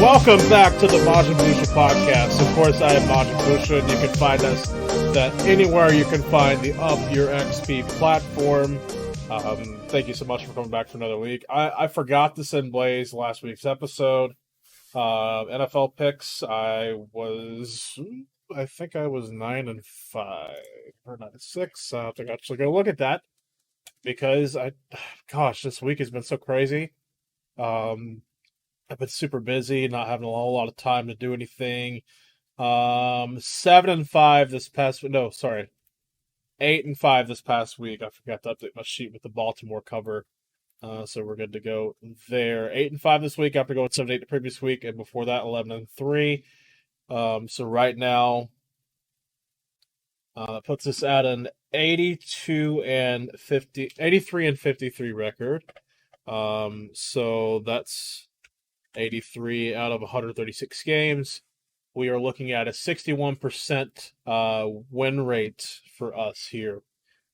Welcome back to the MajinBuusha podcast. Of course, I am MajinBuusha, and you can find us anywhere you can find the UpUrXP platform. Thank you so much for coming back for another week. I forgot to send Blaze last week's episode. NFL picks, I think I was 9-5 or 9-6. I have to actually go look at that because this week has been so crazy. I've been super busy, not having a whole lot of time to do anything. 7-5 this past. No, sorry, 8-5 this past week. I forgot to update my sheet with the Baltimore cover, so we're good to go there. 8-5 this week after going 7-8 the previous week, and before that 11-3. So right now, puts us at an 83-53 record. So that's 83 out of 136 games. We are looking at a 61% win rate for us here.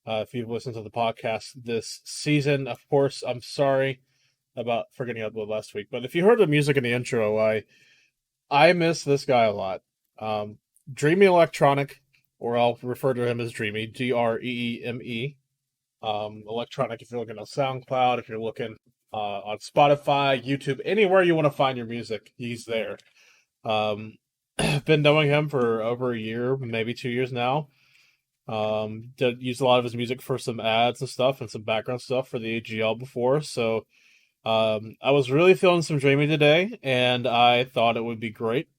If you've listened to the podcast this season, of course, I'm sorry about forgetting about last week. But if you heard the music in the intro, I miss this guy a lot. Dreamy Electronic, or I'll refer to him as Dreamy, Dreeme. Electronic, if you're looking on SoundCloud, if you're looking on Spotify, YouTube, anywhere you want to find your music, he's there. Been knowing him for over a year, maybe 2 years now. Used a lot of his music for some ads and stuff and some background stuff for the AGL before. So I was really feeling some Dreamy today, and I thought it would be great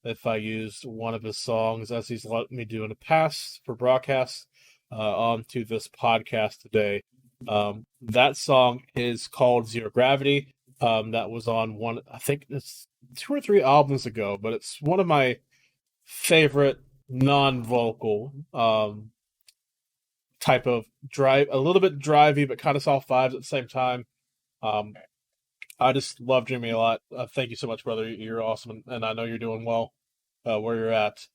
if I used one of his songs, as he's let me do in the past for broadcasts, onto this podcast today. That song is called Zero Gravity. That was on one, I think it's 2 or 3 albums ago, but it's one of my favorite non-vocal type of drive, a little bit drivey, but kind of soft vibes at the same time. I just love Jimmy a lot. Thank you so much, brother. You're awesome, and I know you're doing well where you're at.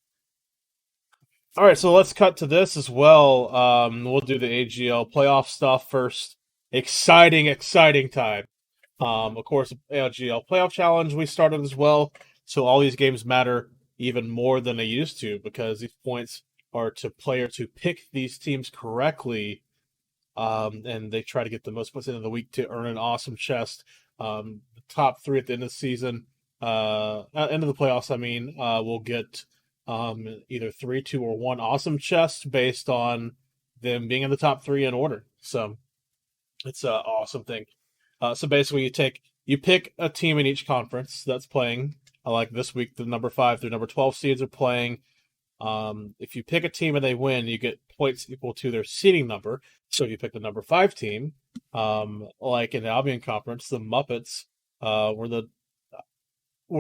All right, so let's cut to this as well. We'll do the AGL playoff stuff first. Exciting time. Of course, AGL playoff challenge we started as well. So all these games matter even more than they used to, because these points are to players who pick these teams correctly, and they try to get the most points in the week to earn an awesome chest. The top 3 at the end of the season, at the end of the playoffs, will get either 3, 2, or 1 awesome chest based on them being in the top 3 in order. So it's an awesome thing. So basically, you pick a team in each conference that's playing. Like this week, the number 5 through number 12 seeds are playing. If you pick a team and they win, you get points equal to their seeding number. So if you pick the number 5 team, like in the Albion conference, the Muppets were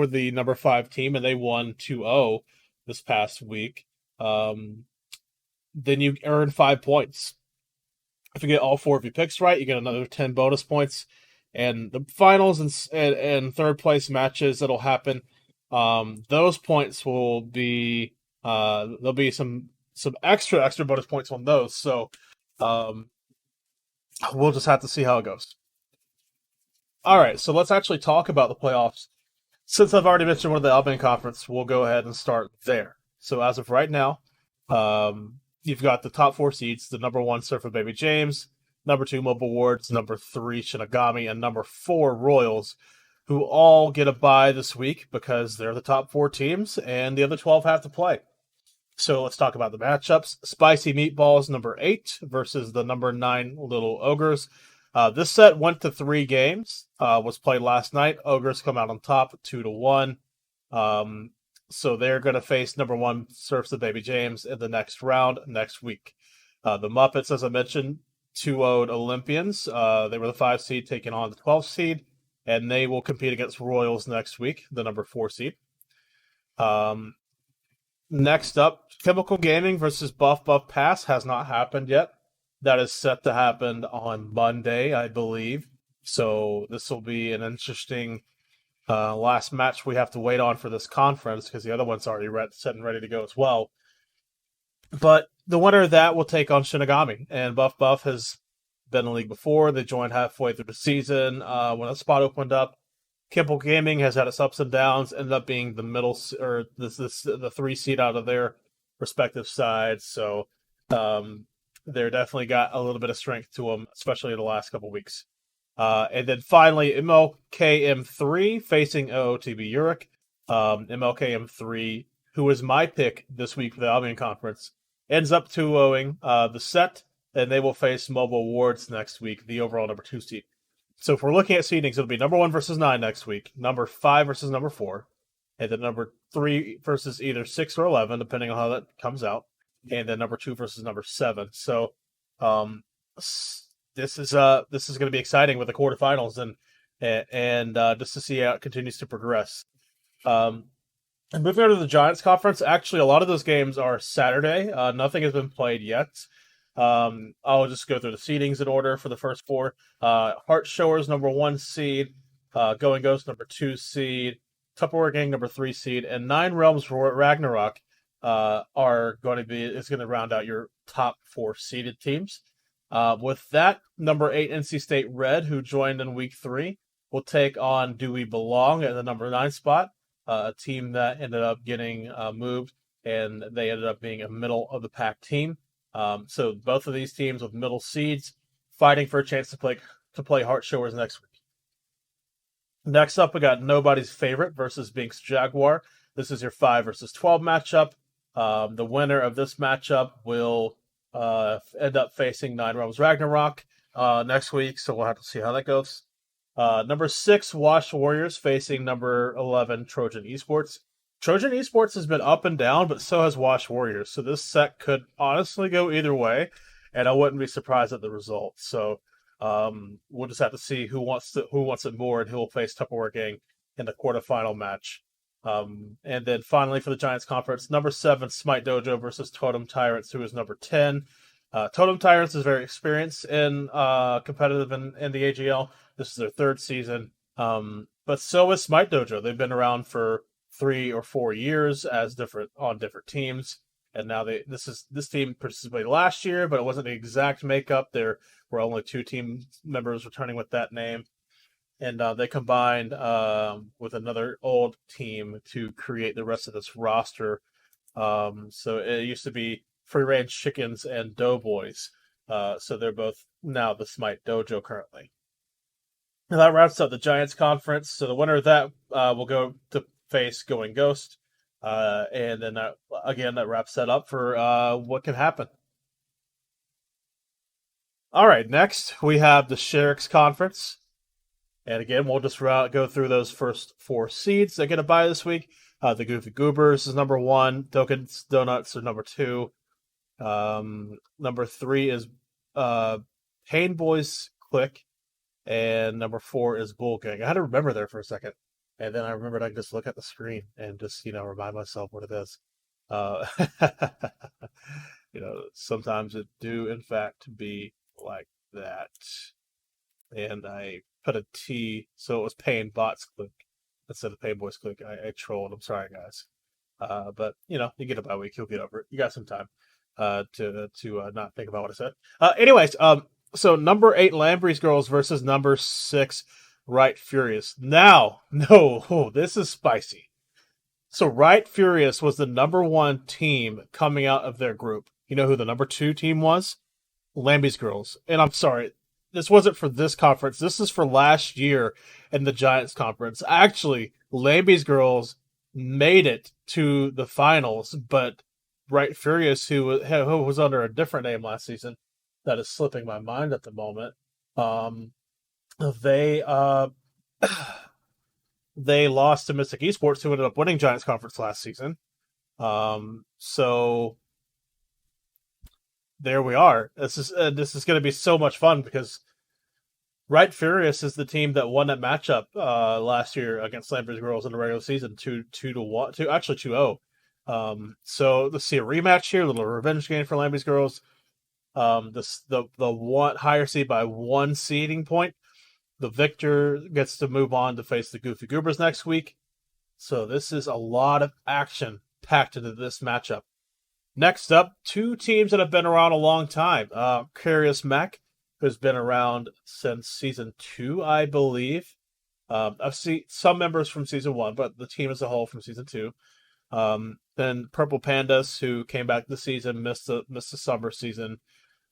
the number 5 team, and they won 2-0 this past week. Then you earn 5 points. If you get all 4 of your picks right, you get another 10 bonus points. And the finals and third place matches that'll happen, those points will be there'll be some extra bonus points on those. So we'll just have to see how it goes. All right, so let's actually talk about the playoffs. Since I've already mentioned one of the Albion conference, we'll go ahead and start there. So as of right now, you've got the top 4 seeds: the number 1 Surfer Baby James, number 2 Mobile Wards, number 3 Shinigami, and number 4 Royals, who all get a bye this week because they're the top 4 teams and the other 12 have to play. So let's talk about the matchups. Spicy Meatballs, number 8, versus the number 9 Little Ogres. This set went to 3 games, was played last night. Ogres come out on top 2-1. So they're going to face number 1 Surfs the Baby James in the next round next week. The Muppets, as I mentioned, 2-0'd Olympians. They were the 5 seed taking on the 12 seed, and they will compete against Royals next week, the number 4 seed. Next up, Chemical Gaming versus Buff Pass has not happened yet. That is set to happen on Monday, I believe. So this will be an interesting last match we have to wait on for this conference, because the other one's already set and ready to go as well. But the winner of that will take on Shinigami, and Buff has been in the league before. They joined halfway through the season when a spot opened up. Kimball Gaming has had its ups and downs, ended up being the middle or the 3 seed out of their respective sides. So they're definitely got a little bit of strength to them, especially in the last couple weeks. And then finally, MLKM3 facing OOTB UrX. MLKM3, who is my pick this week for the Albion Conference, ends up 2-0ing the set, and they will face Mobile Awards next week, the overall number 2 seed. So if we're looking at seedings, it'll be number 1 versus 9 next week, number 5 versus number 4, and then number 3 versus either 6 or 11, depending on how that comes out, and then number 2 versus number 7. So this is going to be exciting with the quarterfinals and just to see how it continues to progress. And moving on to the Giants Conference, actually a lot of those games are Saturday. Nothing has been played yet. I'll just go through the seedings in order for the first 4. Heart Showers, number 1 seed. Going Ghost, number 2 seed. Tupperware Gang, number 3 seed. And 9 Realms for Ragnarok is going to round out your top 4 seeded teams. With that, number 8 NC State Red, who joined in week 3, will take on Do We Belong at the number 9 spot, a team that ended up getting moved, and they ended up being a middle of the pack team. So both of these teams with middle seeds fighting for a chance to play Heart Showers next week. Next up, we got Nobody's Favorite versus Binks Jaguar. This is your 5 versus 12 matchup. The winner of this matchup will end up facing 9 Realms Ragnarok next week, so we'll have to see how that goes. Number 6, Wash Warriors facing number 11, Trojan Esports. Trojan Esports has been up and down, but so has Wash Warriors. So this set could honestly go either way, and I wouldn't be surprised at the result. So we'll just have to see who wants it more and who will face Tupperware Gang in the quarterfinal match. And then finally for the Giants Conference, number 7, Smite Dojo versus Totem Tyrants, who is number 10. Totem Tyrants is very experienced in competitive in the AGL. This is their 3rd season. But so is Smite Dojo. They've been around for 3 or 4 years on different teams, and now this team participated last year, but it wasn't the exact makeup. There were only 2 team members returning with that name, and they combined with another old team to create the rest of this roster. So it used to be Free Range Chickens and Doughboys, so they're both now the Smite Dojo currently. And that wraps up the Giants Conference. So the winner of that will go to face Going Ghost. And then that wraps that up for what can happen. All right, next we have the UpUrXP Conference. And again, we'll just go through those first 4 seeds that get a bye this week. The Goofy Goobers is number 1. Donuts are number 2. Number 3 is Pain Boys Click. And number 4 is Bull Gang. I had to remember there for a second. And then I remembered I could just look at the screen and just, remind myself what it is. Sometimes it do, in fact, be like that. And I put a T, so it was Pain Bots Click instead of Pain Boys Click. I trolled. I'm sorry, guys. But, you get a bye week. You'll get over it. You got some time to not think about what I said. Anyways, so number 8 Lambrey's Girls versus number 6 Right Furious. Now, this is spicy. So Right Furious was the number 1 team coming out of their group. You know who the number 2 team was? Lamby's Girls. And I'm sorry, this wasn't for this conference. This is for last year in the Giants Conference. Actually, Lamby's Girls made it to the finals, but Right Furious, who was under a different name last season, that is slipping my mind at the moment. They lost to Mystic Esports, who ended up winning Giants Conference last season. So there we are. This is going to be so much fun because Right Furious is the team that won that matchup last year against Lambert's Girls in the regular season, 2-0. So let's see a rematch here, a little revenge game for Lambert's Girls. The one higher seed by 1 seeding point. The victor gets to move on to face the Goofy Goobers next week. So this is a lot of action packed into this matchup. Next up, 2 teams that have been around a long time. Curious Mac, who's been around since season 2, I believe. I've seen some members from season 1, but the team as a whole from season 2. Then Purple Pandas, who came back this season, missed the summer season.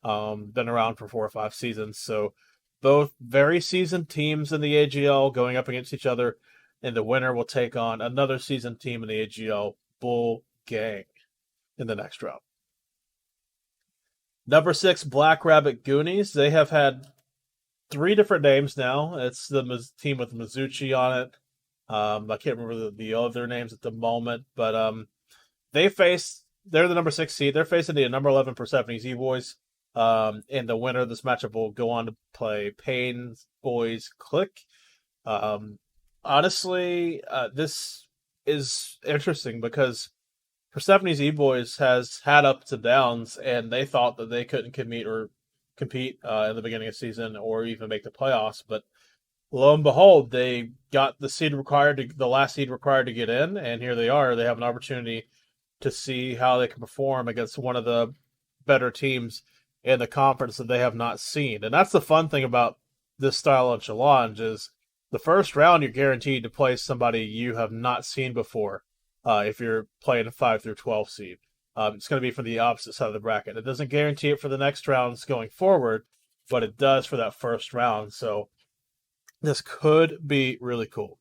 Been around for 4 or 5 seasons, so both very seasoned teams in the AGL going up against each other, and the winner will take on another seasoned team in the AGL, Bull Gang, in the next round. Number 6, Black Rabbit Goonies. They have had 3 different names now. It's the team with Mizuchi on it. I can't remember the other names at the moment, but they're the number 6 seed. They're facing the number 11 Persephone Z-Boys. And the winner of this matchup will go on to play Pain Boys Click. Honestly, this is interesting because Persephone's E-Boys has had ups and downs, and they thought that they couldn't compete in the beginning of the season or even make the playoffs. But lo and behold, they got the last seed required to get in, and here they are. They have an opportunity to see how they can perform against one of the better teams in the conference that they have not seen. And that's the fun thing about this style of challenge is the first round you're guaranteed to play somebody you have not seen before. If you're playing a 5 through 12 seed, it's going to be from the opposite side of the bracket. It doesn't guarantee it for the next rounds going forward, but it does for that first round. So this could be really cool.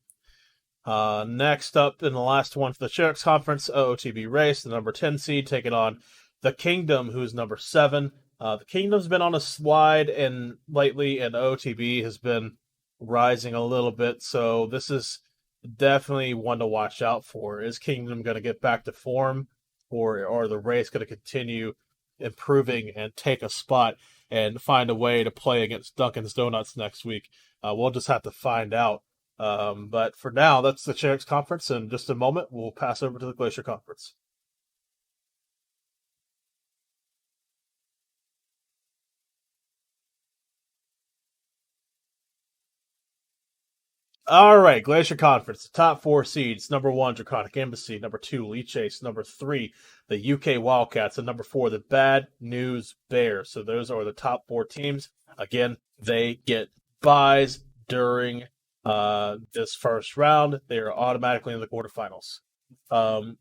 Next up in the last one for the Sheriff's Conference, OOTB Race, the number 10 seed, taking on the Kingdom, who's number 7. The Kingdom's been on a slide lately, and OOTB has been rising a little bit. So this is definitely one to watch out for. Is Kingdom going to get back to form, or the race going to continue improving and take a spot and find a way to play against Dunkin's Donuts next week? We'll just have to find out. But for now, that's the Sheriff's Conference. In just a moment, we'll pass over to the Glacier Conference. All right, Glacier Conference. The top 4 seeds: number 1, Draconic Embassy; number 2, Leech Ace; number 3, the UK Wildcats; and number 4, the Bad News Bears. So those are the top 4 teams. Again, they get buys during this first round. They are automatically in the quarterfinals.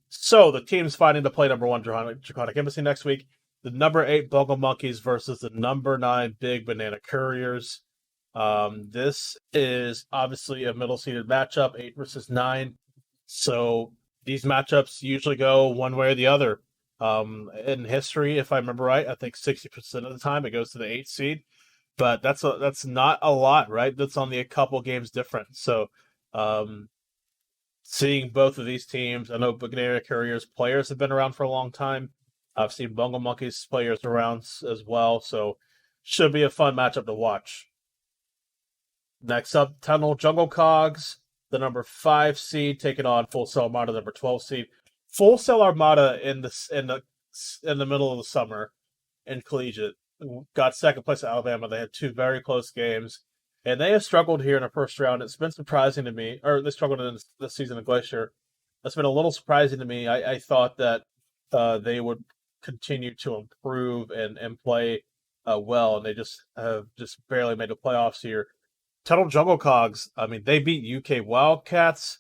So the teams fighting to play number 1, Draconic Embassy next week. The number 8 Bungle Monkeys versus the number 9 Big Banana Couriers. This is obviously a middle-seeded matchup, 8 versus 9. So these matchups usually go one way or the other. In history, if I remember right, I think 60% of the time it goes to the 8th seed. But that's not a lot, right? That's only a couple games different. So seeing both of these teams, I know Banana Couriers players have been around for a long time. I've seen Bungle Monkeys players around as well. So should be a fun matchup to watch. Next up, Tunnel Jungle Cogs, the number 5 seed, taking on Full Sail Armada, number 12 seed. Full Sail Armada in the middle of the summer in collegiate got second place at Alabama. They had 2 very close games, and they have struggled here in the first round. It's been surprising to me, or they struggled in this season of Glacier. That's been a little surprising to me. I thought that they would continue to improve and play well, and they just have barely made the playoffs here. Tunnel Jungle Cogs, I mean, they beat UK Wildcats.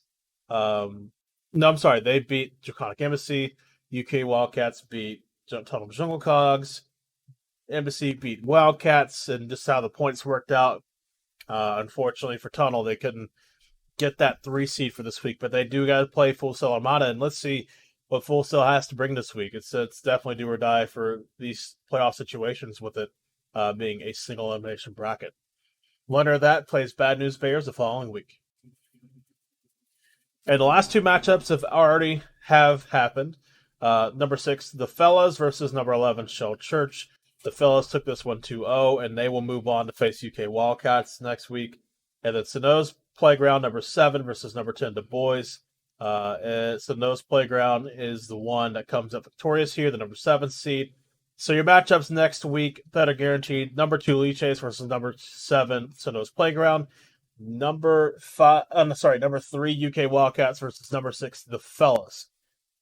No, I'm sorry. They beat Draconic Embassy. UK Wildcats beat Tunnel Jungle Cogs. Embassy beat Wildcats, and just how the points worked out. Unfortunately for Tunnel, they couldn't get that 3 seed for this week, but they do got to play Full Sail Armada, and let's see what Full Sail has to bring this week. It's definitely do or die for these playoff situations with it being a single elimination bracket. Winner of that plays Bad News Bears the following week. And the last 2 matchups have happened. Number 6, the Fellas versus number 11, Shell Church. The Fellas took this one 2-0, and they will move on to face UK Wildcats next week. And then Sano's Playground, number 7 versus number 10, the Boys. Sano's Playground is the one that comes up victorious here, the number 7 seed. So your matchups next week that are guaranteed: number 2 Leech Ace versus number 7 Sano's Playground. Number 3 UK Wildcats versus number 6 the Fellas.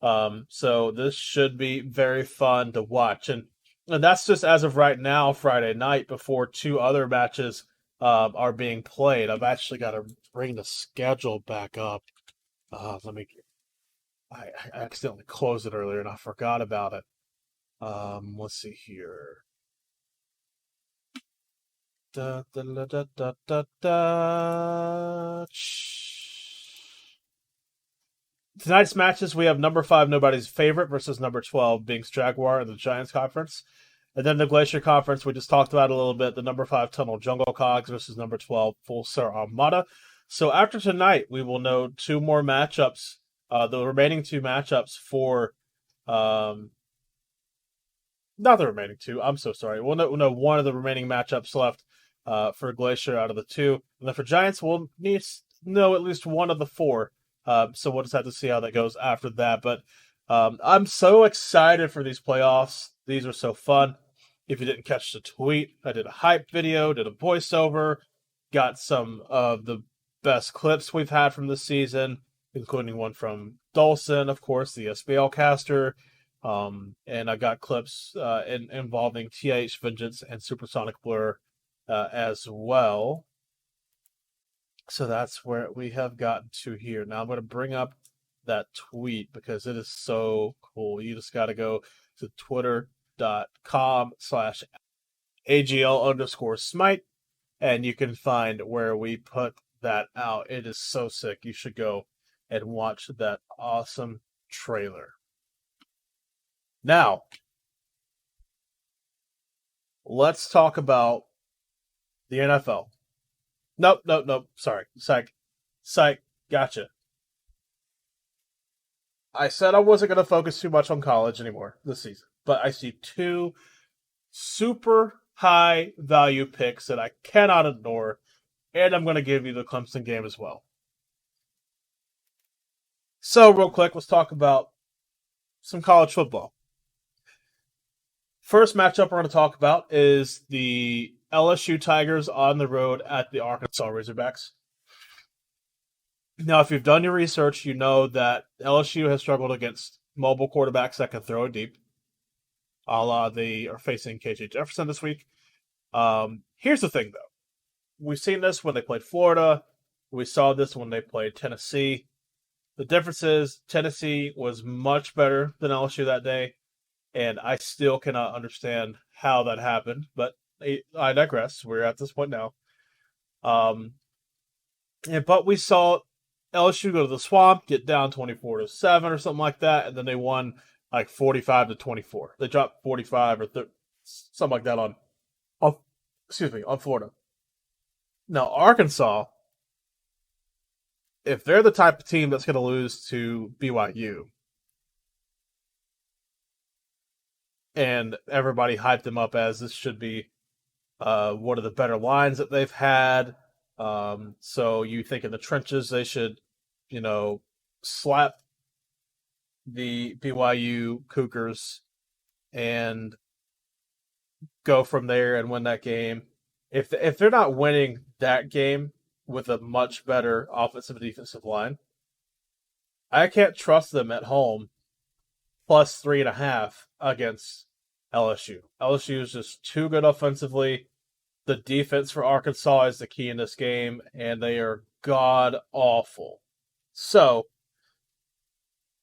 So this should be very fun to watch, and that's just as of right now, Friday night, before 2 other matches are being played. I've actually got to bring the schedule back up. I accidentally closed it earlier and I forgot about it. Let's see here. Da, da, da, da, da, da, da. Tonight's matches, we have number 5, Nobody's Favorite, versus number 12, Binks Jaguar in the Giants Conference. And then the Glacier Conference, we just talked about a little bit, the number 5, Tunnel Jungle Cogs versus number 12, Full Sail Armada. So after tonight, we will know 2 more matchups, the remaining 2 matchups for not the remaining 2. I'm so sorry. We'll know 1 of the remaining matchups left for Glacier out of the 2. And then for Giants, we'll need to know at least 1 of the 4. So we'll just have to see how that goes after that. But I'm so excited for these playoffs. These are so fun. If you didn't catch the tweet, I did a hype video, did a voiceover, got some of the best clips we've had from this season, including one from Dawson, of course, the SBL caster. And I got clips involving TH Vengeance and Supersonic Blur as well. So that's where we have gotten to here. Now I'm going to bring up that tweet because it is so cool. You just got to go to twitter.com/AGL_Smite and you can find where we put that out. It is so sick. You should go and watch that awesome trailer. Now, let's talk about the NFL. Nope. Sorry. Psych. Gotcha. I said I wasn't going to focus too much on college anymore this season, but I see 2 super high value picks that I cannot ignore, and I'm going to give you the Clemson game as well. So, real quick, let's talk about some college football. First matchup we're going to talk about is the LSU Tigers on the road at the Arkansas Razorbacks. Now, if you've done your research, you know that LSU has struggled against mobile quarterbacks that can throw it deep. A la they are facing KJ Jefferson this week. Here's the thing, though. We've seen this when they played Florida. We saw this when they played Tennessee. The difference is Tennessee was much better than LSU that day, and I still cannot understand how that happened, but I digress. We're at this point now. But we saw LSU go to the Swamp, get down 24-7 or something like that, and then they won like 45-24. They dropped 45 or something like that on Florida. Now Arkansas, if they're the type of team that's going to lose to BYU, and everybody hyped them up as this should be one of the better lines that they've had. So you think in the trenches they should, slap the BYU Cougars and go from there and win that game. If they're not winning that game with a much better offensive and defensive line, I can't trust them at home plus 3.5 against LSU. LSU is just too good offensively. The defense for Arkansas is the key in this game, and they are god awful. So,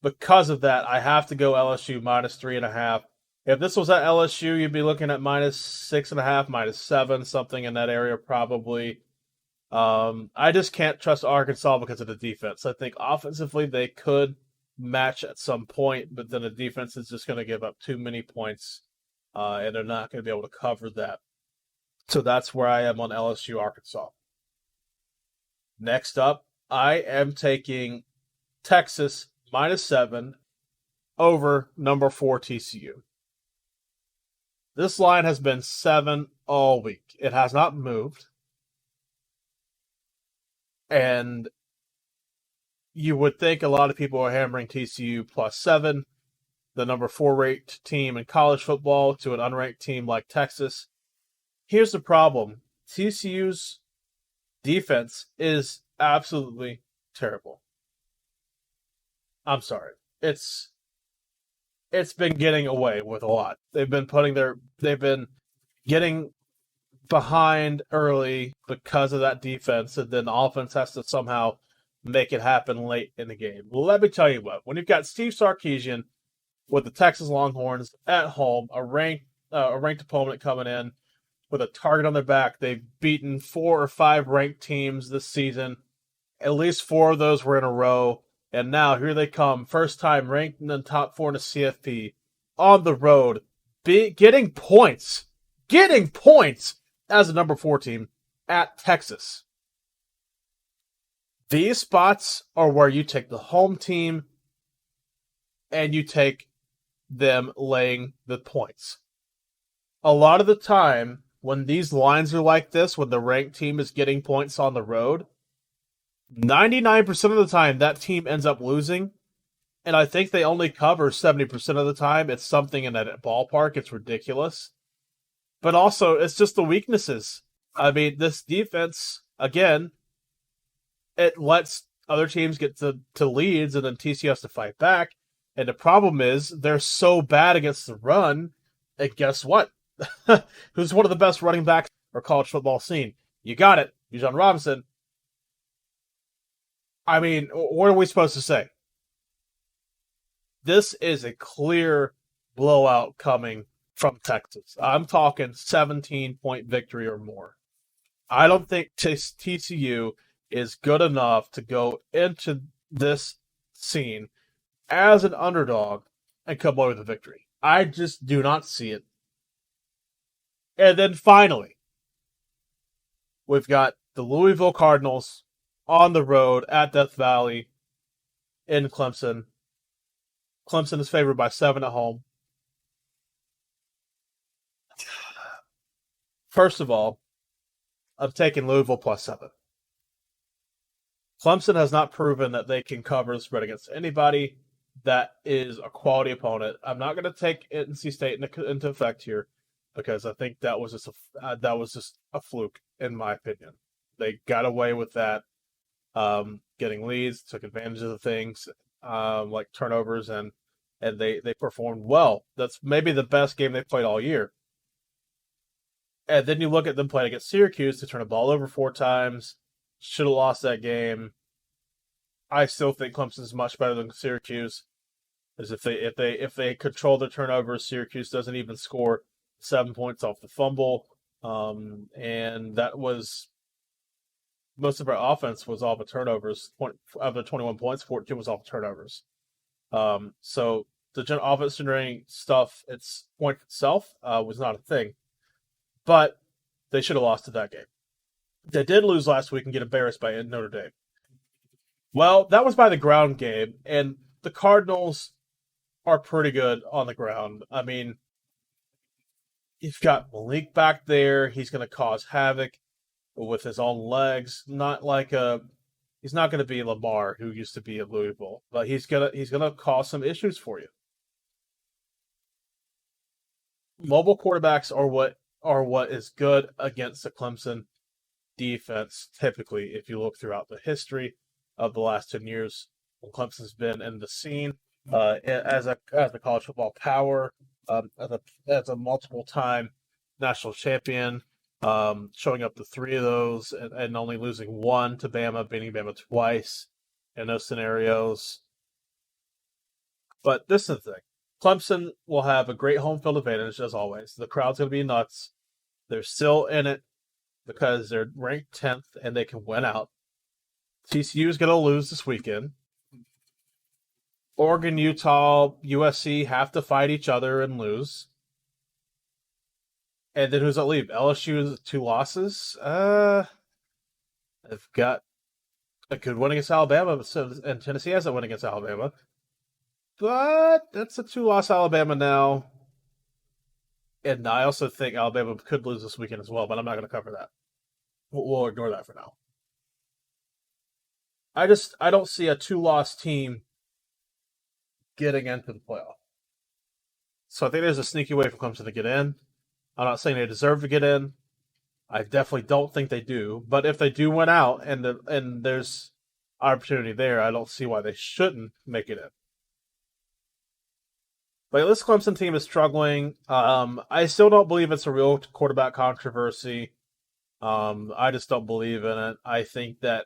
because of that, I have to go LSU minus 3.5. If this was at LSU, you'd be looking at minus 6.5, minus 7, something in that area probably. I just can't trust Arkansas because of the defense. I think offensively they could match at some point, but then the defense is just going to give up too many points, and they're not going to be able to cover that. So that's where I am on LSU Arkansas. Next up, I am taking Texas minus 7 over number 4 TCU. This line has been 7 all week. It has not moved. And you would think a lot of people are hammering TCU plus 7, the number 4 ranked team in college football, to an unranked team like Texas. Here's the problem. TCU's defense is absolutely terrible. I'm sorry. It's been getting away with a lot. They've been getting behind early because of that defense, and then the offense has to somehow make it happen late in the game. Well, let me tell you what, when you've got Steve Sarkisian with the Texas Longhorns at home, a ranked opponent coming in with a target on their back, they've beaten 4 or 5 ranked teams this season. At least 4 of those were in a row. And now here they come, first time ranked in the top 4 in the CFP, on the road, getting points as a number 4 team at Texas. These spots are where you take the home team and you take them laying the points. A lot of the time, when these lines are like this, when the ranked team is getting points on the road, 99% of the time that team ends up losing. And I think they only cover 70% of the time. It's something in that ballpark. It's ridiculous. But also, it's just the weaknesses. I mean, this defense, again, it lets other teams get to leads, and then TCU has to fight back. And the problem is, they're so bad against the run, and guess what? Who's one of the best running backs or college football scene? You got it, Bijan Robinson. I mean, what are we supposed to say? This is a clear blowout coming from Texas. I'm talking 17-point victory or more. I don't think TCU is good enough to go into this scene as an underdog and come away with a victory. I just do not see it. And then finally, we've got the Louisville Cardinals on the road at Death Valley in Clemson. Clemson is favored by 7 at home. First of all, I'm taking Louisville plus 7. Clemson has not proven that they can cover the spread against anybody that is a quality opponent. I'm not going to take NC State into effect here because I think that was just a fluke, in my opinion. They got away with that, getting leads, took advantage of the things like turnovers, and they performed well. That's maybe the best game they've played all year. And then you look at them playing against Syracuse to turn a ball over 4 times. Should have lost that game. I still think Clemson's much better than Syracuse. As if they control their turnovers, Syracuse doesn't even score 7 points off the fumble. And that was most of our offense was off of turnovers. Of the 21 points, 14 was off of turnovers. So the offense generating stuff, its point itself, was not a thing. But they should have lost to that game. They did lose last week and get embarrassed by Notre Dame. Well, that was by the ground game, and the Cardinals are pretty good on the ground. I mean, you've got Malik back there. He's going to cause havoc with his own legs. He's not going to be Lamar, who used to be at Louisville, but he's gonna cause some issues for you. Mobile quarterbacks are what is good against the Clemson defense. Typically, if you look throughout the history of the last 10 years, when Clemson's been in the scene as a college football power, as a multiple time national champion. Showing up to 3 of those and only losing 1 to Bama, beating Bama twice in those scenarios. But this is the thing. Clemson will have a great home field advantage, as always. The crowd's going to be nuts. They're still in it because they're ranked 10th and they can win out. TCU is going to lose this weekend. Oregon, Utah, USC have to fight each other and lose. And then who's that leave? LSU 2 losses. They've got a good win against Alabama, and Tennessee has a win against Alabama. But that's a 2-loss Alabama now. And I also think Alabama could lose this weekend as well, but I'm not going to cover that. We'll ignore that for now. I don't see a 2-loss team getting into the playoff. So I think there's a sneaky way for Clemson to get in. I'm not saying they deserve to get in. I definitely don't think they do. But if they do win out and there's opportunity there, I don't see why they shouldn't make it in. But this Clemson team is struggling. I still don't believe it's a real quarterback controversy. I just don't believe in it. I think that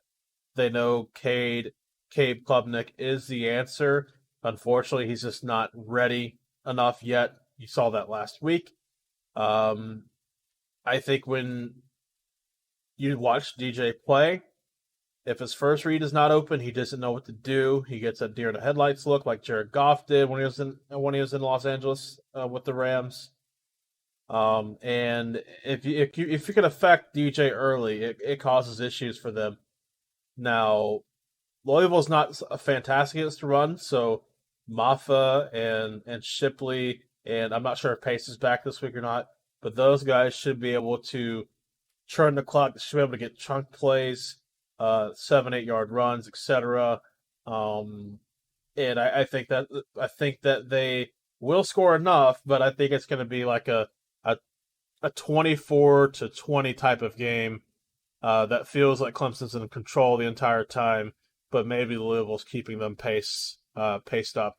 they know Cade Klubnik is the answer. Unfortunately, he's just not ready enough yet. You saw that last week. Um, I think when you watch DJ play, if his first read is not open, he doesn't know what to do. He gets a deer in the headlights look like Jared Goff did when he was in Los Angeles with the Rams. And if you can affect DJ early, it causes issues for them. Now, Louisville's not fantastic against the run, so Maffa and Shipley, and I'm not sure if Pace is back this week or not, but those guys should be able to churn the clock. Should be able to get chunk plays, 7-8 yard runs, etc. And I think that they will score enough, but I think it's going to be like a 24-20 type of game that feels like Clemson's in control the entire time, but maybe Louisville's keeping them paced up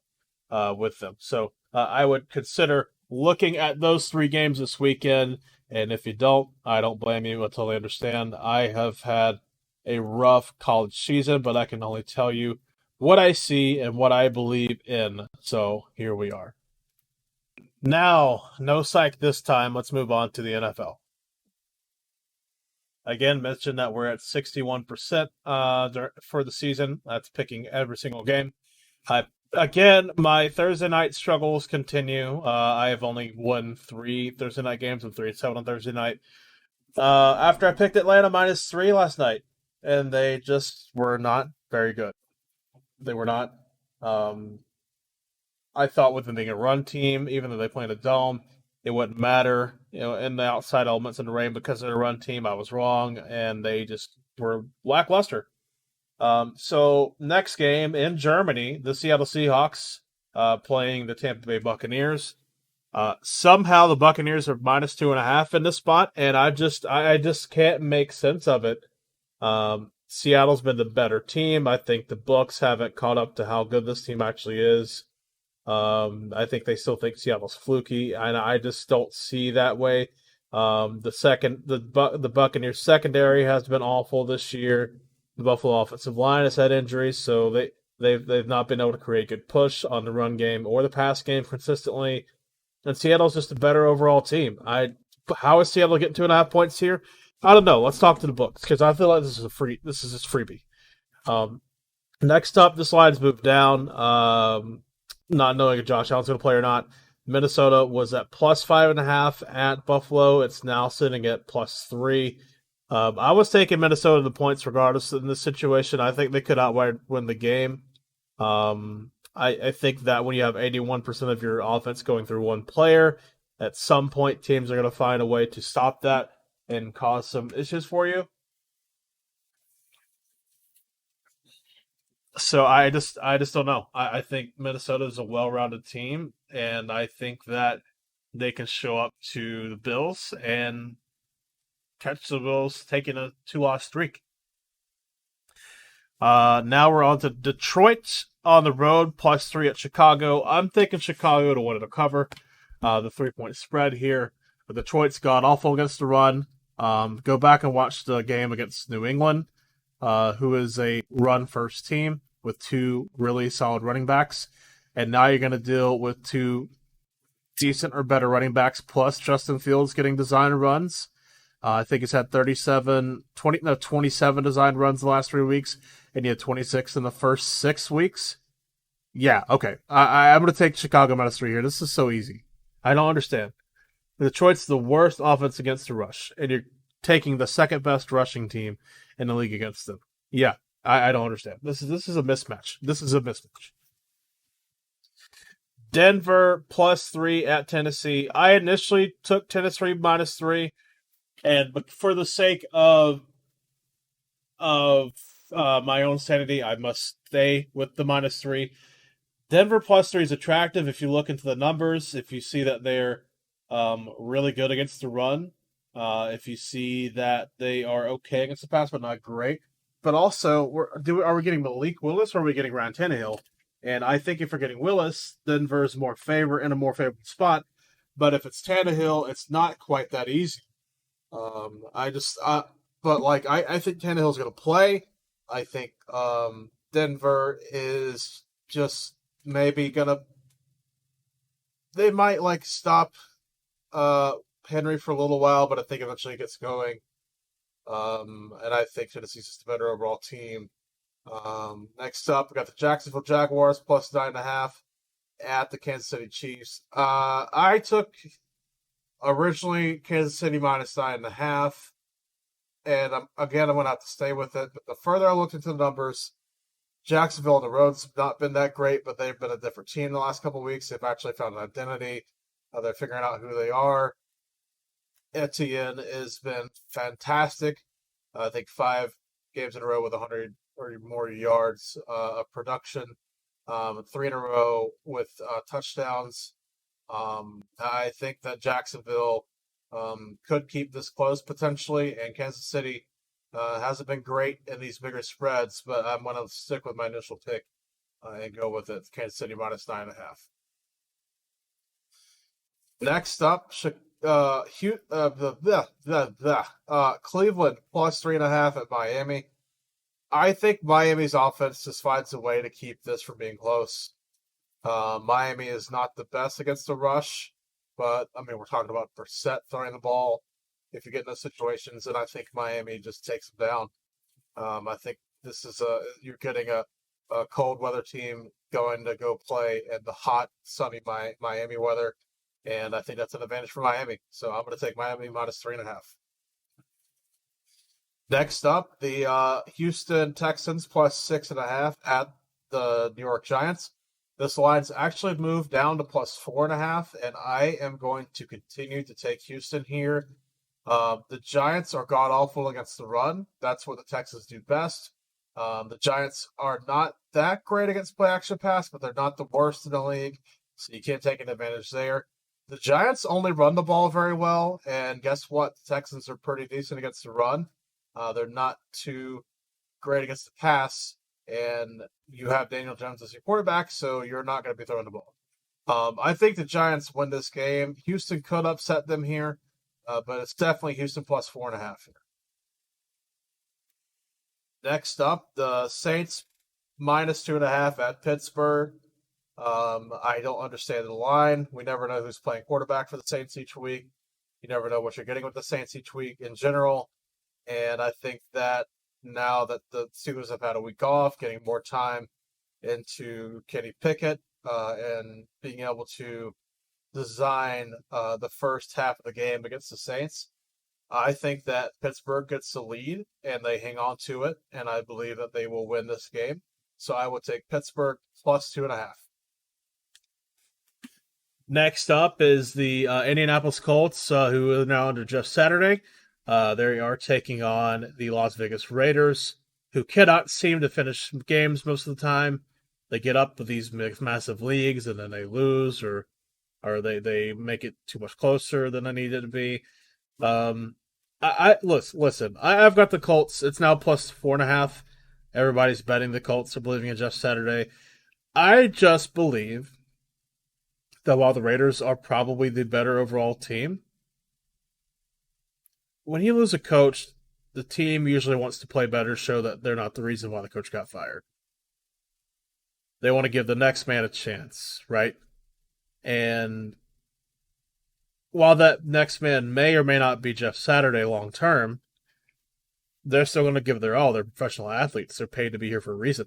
with them. So I would consider looking at those three games this weekend. And if you don't, I don't blame you. I totally understand. I have had a rough college season, but I can only tell you what I see and what I believe in. So here we are. Now, no psych this time. Let's move on to the NFL. Again, mentioned that we're at 61% for the season. That's picking every single game. Again, my Thursday night struggles continue. I have only won 3 Thursday night games. I'm 3-7 on Thursday night. After I picked Atlanta -3 last night, and they just were not very good. They were not. I thought with them being a run team, even though they play in a dome, it wouldn't matter. In the outside elements in the rain because of the run team, I was wrong, and they just were lackluster. So next game in Germany, the Seattle Seahawks playing the Tampa Bay Buccaneers. Somehow the Buccaneers are -2.5 in this spot, and I just can't make sense of it. Seattle's been the better team. I think the Bucs haven't caught up to how good this team actually is. I think they still think Seattle's fluky, and I just don't see that way. The Buccaneers secondary has been awful this year. The Buffalo offensive line has had injuries, so they've not been able to create good push on the run game or the pass game consistently. And Seattle's just a better overall team. How is Seattle getting 2.5 points here? I don't know. Let's talk to the books because I feel like this is a freebie. Next up, this line's moved down. Not knowing if Josh Allen's going to play or not. Minnesota was at +5.5 at Buffalo. It's now sitting at +3. I was taking Minnesota the points regardless in this situation. I think they could win the game. I think that when you have 81% of your offense going through one player, at some point teams are going to find a way to stop that and cause some issues for you. So I just don't know. I think Minnesota is a well-rounded team, and I think that they can show up to the Bills and catch the Bills taking a 2-loss streak. Now we're on to Detroit on the road, +3 at Chicago. I'm thinking Chicago to win it to cover the 3-point spread here. But Detroit's god awful against the run. Go back and watch the game against New England, who is a run-first team with 2 really solid running backs. And now you're going to deal with 2 decent or better running backs plus Justin Fields getting design runs. I think he's had 27 design runs the last 3 weeks, and he had 26 in the first 6 weeks. Yeah, okay. I'm going to take Chicago -3 here. This is so easy. I don't understand. Detroit's the worst offense against the rush, and you're taking the second best rushing team in the league against them. Yeah, I don't understand. This is a mismatch. This is a mismatch. Denver +3 at Tennessee. I initially took Tennessee -3, but for the sake of my own sanity, I must stay with the -3. Denver +3 is attractive if you look into the numbers. If you see that they're really good against the run, if you see that they are okay against the pass, but not great. But also, are we getting Malik Willis or are we getting Ryan Tannehill? And I think if we're getting Willis, Denver's in a more favorable spot. But if it's Tannehill, it's not quite that easy. I just, but like, I think Tannehill's going to play. I think Denver is just maybe going to, they might like stop uh, Henry for a little while, but I think eventually it gets going. And I think Tennessee's just a better overall team. Next up, we got the Jacksonville Jaguars plus 9.5 at the Kansas City Chiefs. I took originally Kansas City minus 9.5, and again, I went out to stay with it. But the further I looked into the numbers, Jacksonville on the roads have not been that great, but they've been a different team the last couple of weeks. They've actually found an identity. They're figuring out who they are. Etienne has been fantastic. I think 5 games in a row with 100 or more yards of production, 3 in a row with touchdowns. I think that Jacksonville could keep this close potentially, and Kansas City hasn't been great in these bigger spreads, but I'm going to stick with my initial pick and go with it. Kansas City minus 9.5. Next up, Cleveland plus 3.5 at Miami. I think Miami's offense just finds a way to keep this from being close. Miami is not the best against the rush, but I mean, we're talking about Brissett throwing the ball if you get in those situations, and I think Miami just takes them down. I think this is you're getting a cold weather team going to go play in the hot, sunny Miami weather, and I think that's an advantage for Miami. So I'm going to take Miami minus 3.5. Next up, the Houston Texans plus 6.5 at the New York Giants. This line's actually moved down to plus 4.5, and I am going to continue to take Houston here. The Giants are god awful against the run. That's what the Texans do best. The Giants are not that great against play action pass, but they're not the worst in the league, so you can't take an advantage there. The Giants only run the ball very well, and guess what? The Texans are pretty decent against the run. They're not too great against the pass, and you have Daniel Jones as your quarterback, so you're not going to be throwing the ball. I think the Giants win this game. Houston could upset them here, but it's definitely Houston plus 4.5 here. Next up, the Saints minus 2.5 at Pittsburgh. I don't understand the line. We never know who's playing quarterback for the Saints each week. You never know what you're getting with the Saints each week in general. And I think that now that the Steelers have had a week off, getting more time into Kenny Pickett and being able to design the first half of the game against the Saints, I think that Pittsburgh gets the lead and they hang on to it, and I believe that they will win this game. So I would take Pittsburgh plus 2.5. Next up is the Indianapolis Colts, who are now under Jeff Saturday. They are taking on the Las Vegas Raiders, who cannot seem to finish games most of the time. They get up with these massive leagues, and then they lose, or they make it too much closer than they needed to be. Listen. I've got the Colts. It's now plus 4.5. Everybody's betting the Colts are believing in Jeff Saturday. I just believe that while the Raiders are probably the better overall team, when you lose a coach, the team usually wants to play better, show that they're not the reason why the coach got fired. They want to give the next man a chance, right? And while that next man may or may not be Jeff Saturday long term, they're still going to give their all. They're professional athletes. They're paid to be here for a reason.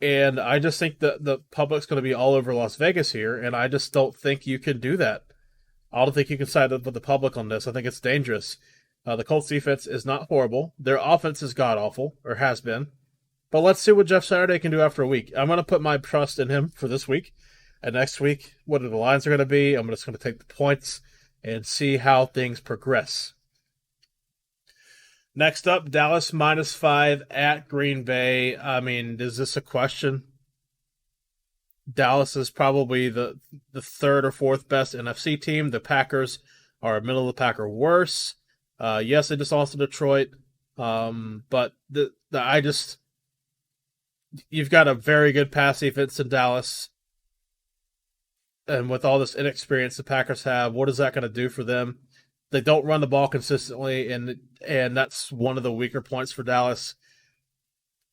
And I just think that the public's going to be all over Las Vegas here, and I just don't think you can do that. I don't think you can side up with the public on this. I think it's dangerous. The Colts defense is not horrible. Their offense is god-awful, or has been. But let's see what Jeff Saturday can do after a week. I'm going to put my trust in him for this week. And next week, what the lines are going to be, I'm just going to take the points and see how things progress. Next up, Dallas minus 5 at Green Bay. I mean, is this a question? Dallas is probably the third or fourth best NFC team. The Packers are a middle of the pack or worse. Yes, they just lost to Detroit. But you've got a very good pass defense in Dallas. And with all this inexperience the Packers have, what is that going to do for them? They don't run the ball consistently, and that's one of the weaker points for Dallas.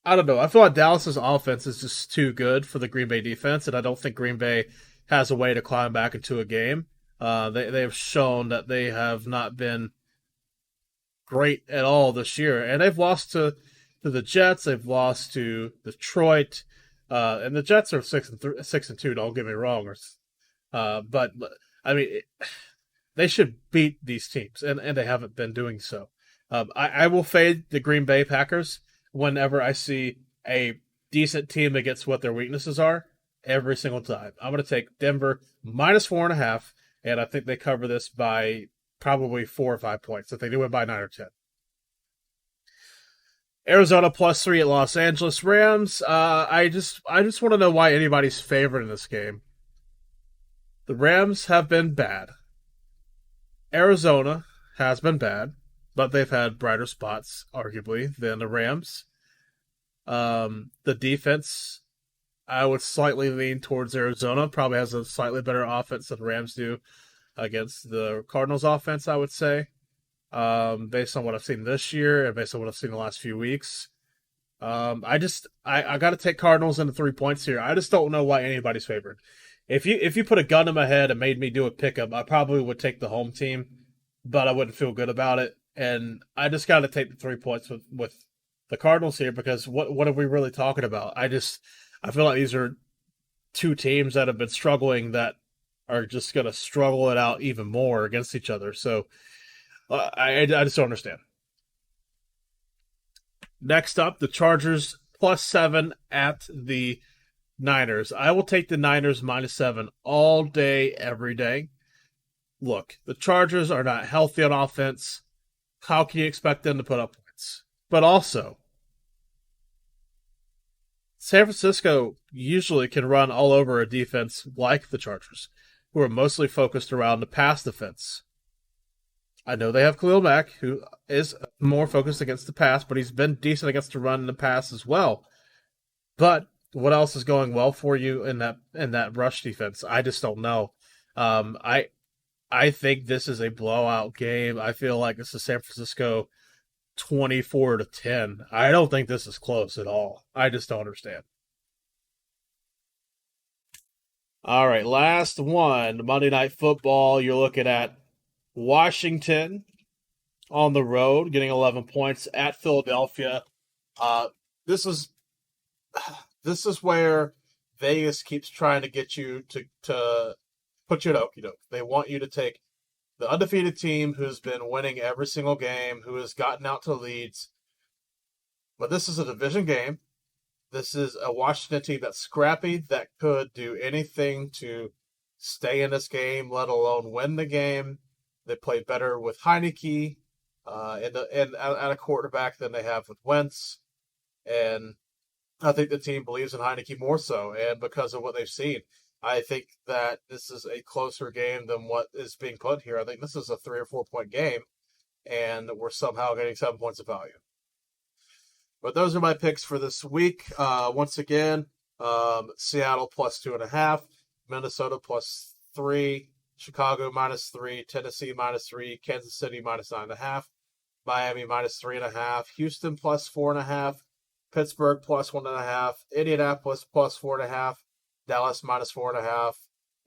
I don't know. I feel like Dallas's offense is just too good for the Green Bay defense, and I don't think Green Bay has a way to climb back into a game. They have shown that they have not been great at all this year, and they've lost to the Jets. They've lost to Detroit, and the Jets are 6-2. Don't get me wrong, but I mean, they should beat these teams, and they haven't been doing so. I will fade the Green Bay Packers whenever I see a decent team that gets what their weaknesses are every single time. I'm going to take Denver -4.5, and I think they cover this by probably 4 or 5 points. If they do it by 9 or 10. Arizona +3 at Los Angeles Rams. I just want to know why anybody's favored in this game. The Rams have been bad. Arizona has been bad, but they've had brighter spots, arguably, than the Rams. The defense, I would slightly lean towards Arizona. Probably has a slightly better offense than the Rams do against the Cardinals' offense, I would say. Based on what I've seen this year and based on what I've seen the last few weeks. I got to take Cardinals into 3 points here. I just don't know why anybody's favored. If you put a gun in my head and made me do a pickup, I probably would take the home team, but I wouldn't feel good about it. And I just got to take the 3 points with the Cardinals here because what are we really talking about? I feel like these are two teams that have been struggling that are just going to struggle it out even more against each other. So I just don't understand. Next up, the Chargers +7 at the Niners. I will take the Niners -7 all day, every day. Look, the Chargers are not healthy on offense. How can you expect them to put up points? But also, San Francisco usually can run all over a defense like the Chargers, who are mostly focused around the pass defense. I know they have Khalil Mack, who is more focused against the pass, but he's been decent against the run and the pass as well. But what else is going well for you in that rush defense? I just don't know. I think this is a blowout game. I feel like this is San Francisco 24-10. I don't think this is close at all. I just don't understand. All right, last one. Monday Night Football. You're looking at Washington on the road, getting 11 points at Philadelphia. This is where Vegas keeps trying to get you to put you in okie doke. They want you to take the undefeated team who's been winning every single game, who has gotten out to leads. But this is a division game. This is a Washington team that's scrappy, that could do anything to stay in this game, let alone win the game. They play better with Heineke and at a quarterback than they have with Wentz. And I think the team believes in Heineke more so, and because of what they've seen. I think that this is a closer game than what is being put here. I think this is a 3 or 4 point game, and we're somehow getting 7 points of value. But those are my picks for this week. Once again, Seattle +2.5, Minnesota +3, Chicago -3, Tennessee -3, Kansas City -9.5, Miami -3.5, Houston +4.5, Pittsburgh +1.5, Indianapolis +4.5, Dallas -4.5,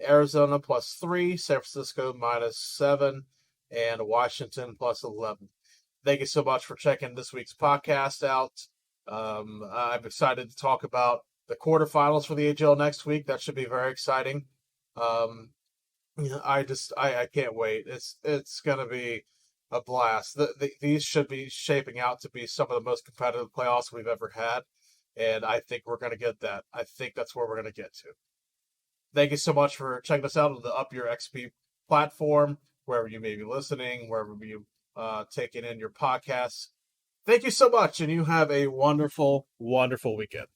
Arizona +3, San Francisco -7, and Washington +11. Thank you so much for checking this week's podcast out. I'm excited to talk about the quarterfinals for the AGL next week. That should be very exciting. I can't wait. It's going to be a blast. These should be shaping out to be some of the most competitive playoffs we've ever had, and I think we're going to get that. I think that's where we're going to get to. Thank you so much for checking us out on the UpUrXP platform, wherever you may be listening, wherever you taking in your podcasts. Thank you so much, and you have a wonderful, wonderful weekend.